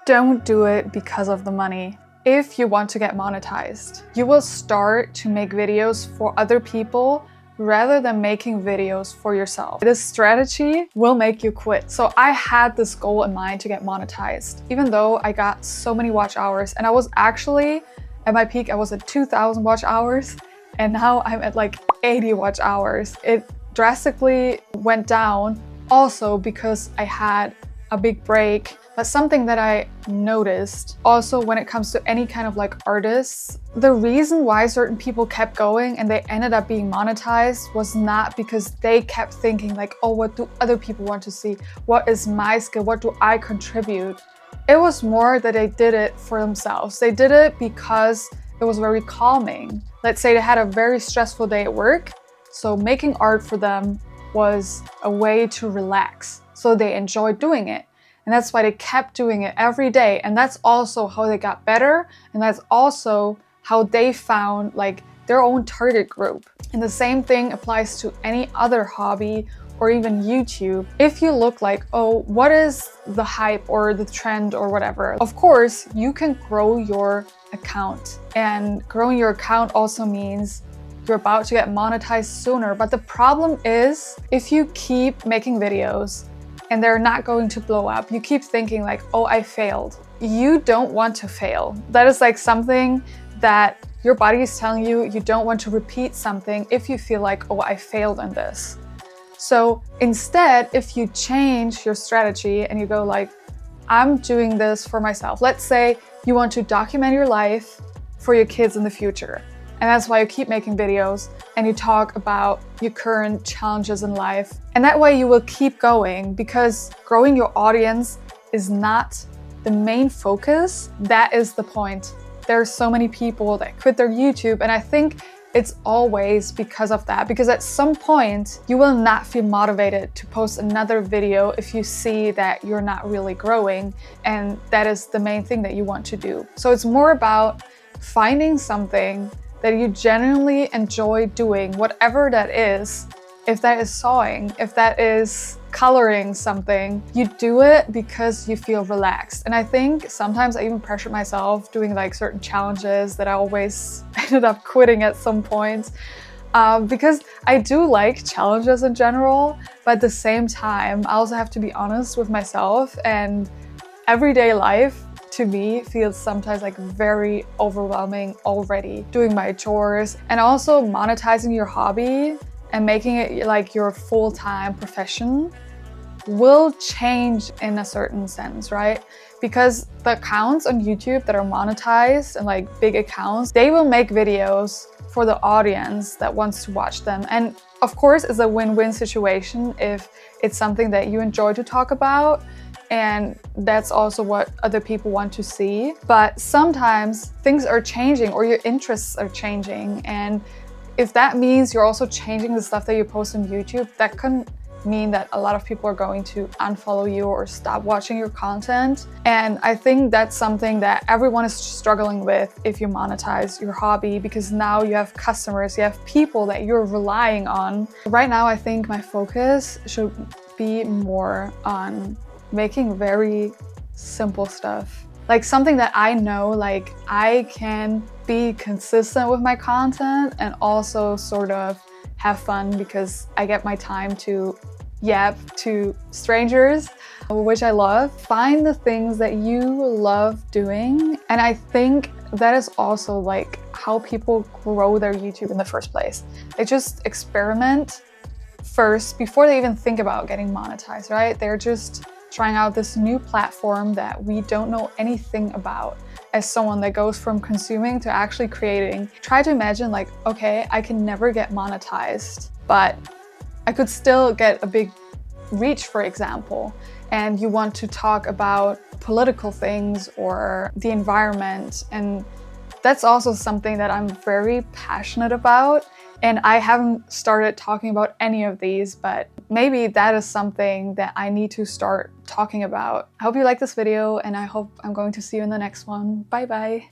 Don't do it because of the money. If you want to get monetized, you will start to make videos for other people rather than making videos for yourself. This strategy will make you quit. So I had this goal in mind to get monetized, even though I got so many watch hours, and I was actually at my peak, I was at 2,000 watch hours, and now I'm at like 80 watch hours. It drastically went down also because I had a big break. But something that I noticed also when it comes to any kind of like artists, the reason why certain people kept going and they ended up being monetized was not because they kept thinking like, oh, what do other people want to see? What is my skill? What do I contribute? It was more that they did it for themselves. They did it because it was very calming. Let's say they had a very stressful day at work, so making art for them was a way to relax. So they enjoyed doing it. And that's why they kept doing it every day. And that's also how they got better. And that's also how they found like their own target group. And the same thing applies to any other hobby or even YouTube. If you look like, oh, what is the hype or the trend or whatever? Of course, you can grow your account. And growing your account also means you're about to get monetized sooner. But the problem is if you keep making videos and they're not going to blow up, you keep thinking like, oh, I failed. You don't want to fail. That is like something that your body is telling you. You don't want to repeat something if you feel like, oh, I failed in this. So instead, if you change your strategy and you go like, I'm doing this for myself. Let's say you want to document your life for your kids in the future. And that's why you keep making videos and you talk about your current challenges in life. And that way you will keep going, because growing your audience is not the main focus. That is the point. There are so many people that quit their YouTube, and I think it's always because of that. Because at some point you will not feel motivated to post another video if you see that you're not really growing, and that is the main thing that you want to do. So it's more about finding something that you genuinely enjoy doing, whatever that is. If that is sewing, if that is coloring something, you do it because you feel relaxed. And I think sometimes I even pressured myself doing like certain challenges that I always ended up quitting at some point. Because I do like challenges in general, but at the same time, I also have to be honest with myself, and everyday life to me feels sometimes like very overwhelming already. Doing my chores and also monetizing your hobby and making it like your full-time profession will change in a certain sense, right? Because the accounts on YouTube that are monetized and like big accounts, they will make videos for the audience that wants to watch them. And of course, it's a win-win situation if it's something that you enjoy to talk about, and that's also what other people want to see. But sometimes things are changing or your interests are changing. And if that means you're also changing the stuff that you post on YouTube, that can mean that a lot of people are going to unfollow you or stop watching your content. And I think that's something that everyone is struggling with if you monetize your hobby, because now you have customers, you have people that you're relying on. Right now, I think my focus should be more on making very simple stuff. Like something that I know, like I can be consistent with my content and also sort of have fun because I get my time to yap to strangers, which I love. Find the things that you love doing. And I think that is also like how people grow their YouTube in the first place. They just experiment first before they even think about getting monetized, right? They're just trying out this new platform that we don't know anything about. As someone that goes from consuming to actually creating, try to imagine like, okay, I can never get monetized, but I could still get a big reach, for example, and you want to talk about political things or the environment. And that's also something that I'm very passionate about. And I haven't started talking about any of these, but maybe that is something that I need to start talking about. I hope you like this video, and I hope I'm going to see you in the next one. Bye bye.